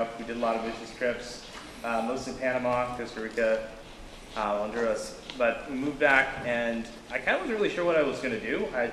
We did a lot of business trips, mostly Panama, Costa Rica, Honduras. But we moved back, and I kind of wasn't really sure what I was going to do. I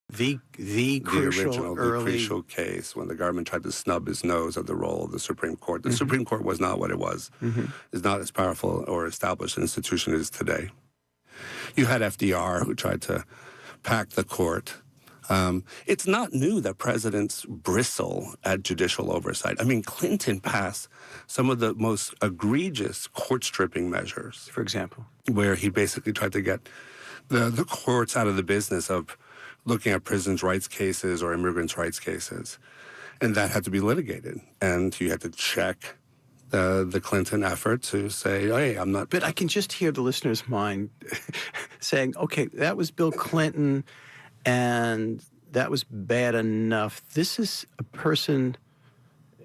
The crucial crucial case when the government tried to snub his nose at the role of the Supreme Court. The Supreme Court was not what it was. It's not as powerful or established an institution as it is today. You had FDR who tried to pack the court. It's not new that presidents bristle at judicial oversight. I mean, Clinton passed some of the most egregious court-stripping measures. For example? Where he basically tried to get the courts out of the business of looking at prisoners' rights cases or immigrants' rights cases. And that had to be litigated. And you had to check the Clinton effort to say, hey, I'm not... But I can just hear the listener's mind saying, okay, that was Bill Clinton, and that was bad enough. This is a person,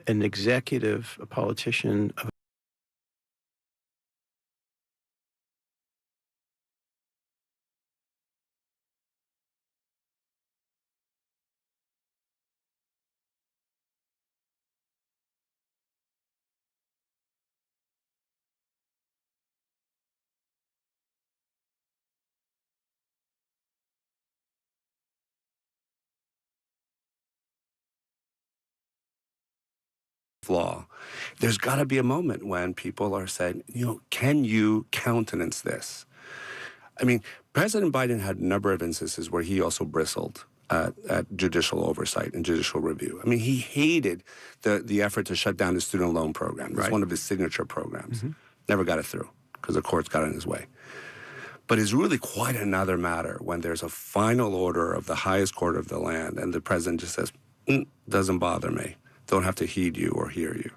an executive, a politician, law. There's got to be a moment when people are saying, can you countenance this? I mean, President Biden had a number of instances where he also bristled at judicial oversight and judicial review. I mean, he hated the effort to shut down the student loan program. It was one of his signature programs. Never got it through because the courts got in his way. But it's really quite another matter when there's a final order of the highest court of the land and the president just says, doesn't bother me. Don't have to heed you or hear you.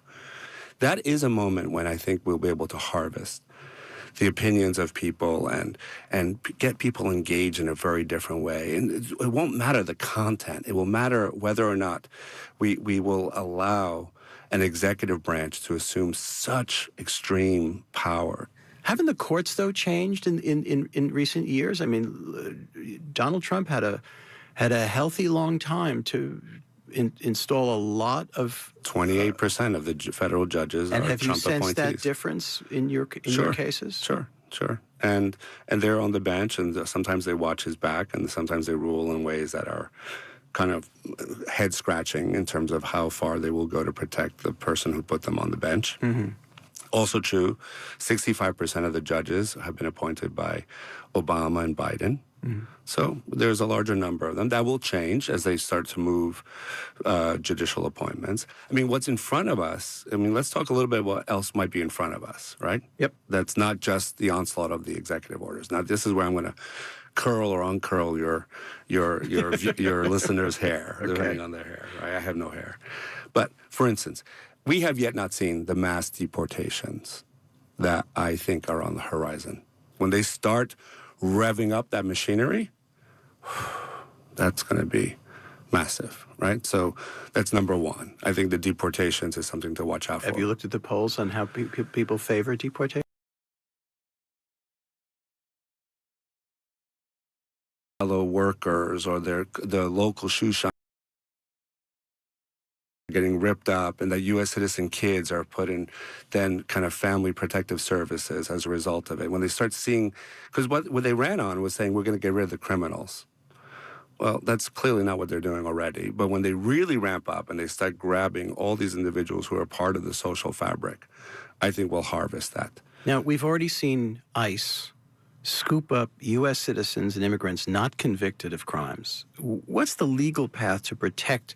That is a moment when I think we'll be able to harvest the opinions of people and get people engaged in a very different way. And it won't matter the content. It will matter whether or not we will allow an executive branch to assume such extreme power. Haven't the courts, though, changed in recent years? I mean, Donald Trump had a healthy long time to install a lot of 28% of the federal judges are Trump appointees. And have you sensed that difference in your cases? Sure. And they're on the bench, and sometimes they watch his back, and sometimes they rule in ways that are kind of head-scratching in terms of how far they will go to protect the person who put them on the bench. Also true, 65% of the judges have been appointed by Obama and Biden. So there's a larger number of them. That will change as they start to move judicial appointments. I mean, what's in front of us, let's talk a little bit about what else might be in front of us, right? Yep. That's not just the onslaught of the executive orders. Now, this is where I'm going to curl or uncurl your listeners' hair, depending on their hair, right? I have no hair. But, for instance, we have yet not seen the mass deportations that I think are on the horizon. When they start revving up that machinery, that's going to be massive, right? So that's number one. I think the deportations is something to watch out for. Have you looked at the polls on how people favor deportation? Fellow workers or the local shoe shop getting ripped up, and that U.S. citizen kids are put in then kind of family protective services as a result of it. When they start seeing, because what they ran on was saying we're going to get rid of the criminals. Well, that's clearly not what they're doing already. But when they really ramp up and they start grabbing all these individuals who are part of the social fabric, I think we'll harvest that. Now, we've already seen ICE scoop up U.S. citizens and immigrants not convicted of crimes. What's the legal path to protect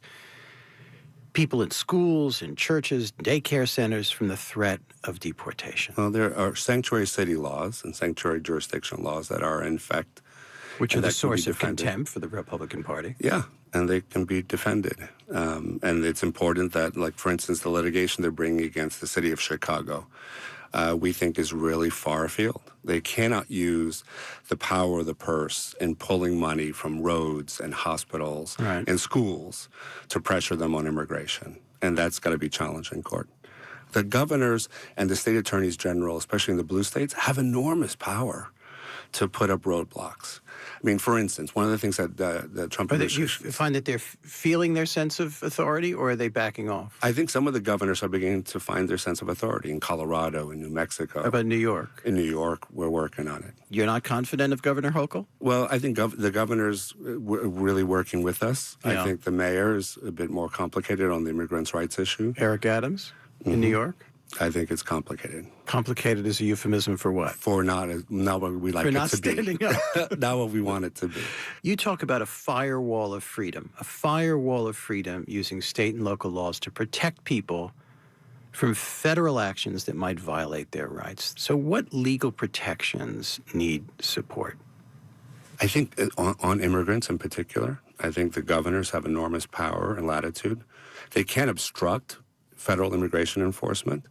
people in schools, in churches, daycare centers from the threat of deportation? Well, there are sanctuary city laws and sanctuary jurisdiction laws that are in effect. Which are and the that can be source of defended. contempt for the Republican Party. Yeah, and they can be defended. And it's important that, like, for instance, the litigation they're bringing against the city of Chicago, we think is really far afield. They cannot use the power of the purse in pulling money from roads and hospitals Right. and schools to pressure them on immigration. And that's got to be challenged in court. The governors and the state attorneys general, especially in the blue states, have enormous power to put up roadblocks. I mean, for instance, one of the things that the Trump Or that you administration... find that they're feeling their sense of authority, or are they backing off? I think some of the governors are beginning to find their sense of authority in Colorado, in New Mexico. How about New York? In New York, we're working on it. You're not confident of Governor Hochul? Well, I think the governor's really working with us. Yeah. I think the mayor is a bit more complicated on the immigrants' rights issue. Eric Adams in New York? I think it's complicated. Complicated is a euphemism for what? For not what we like For it not to standing be. up. Not what we want it to be. You talk about a firewall of freedom using state and local laws to protect people from federal actions that might violate their rights. So what legal protections need support? I think on immigrants in particular, I think the governors have enormous power and latitude. They can't obstruct federal immigration enforcement,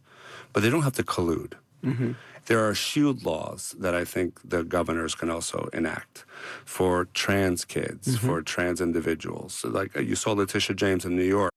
but they don't have to collude. Mm-hmm. There are shield laws that I think the governors can also enact for trans kids, for trans individuals. So like you saw Letitia James in New York.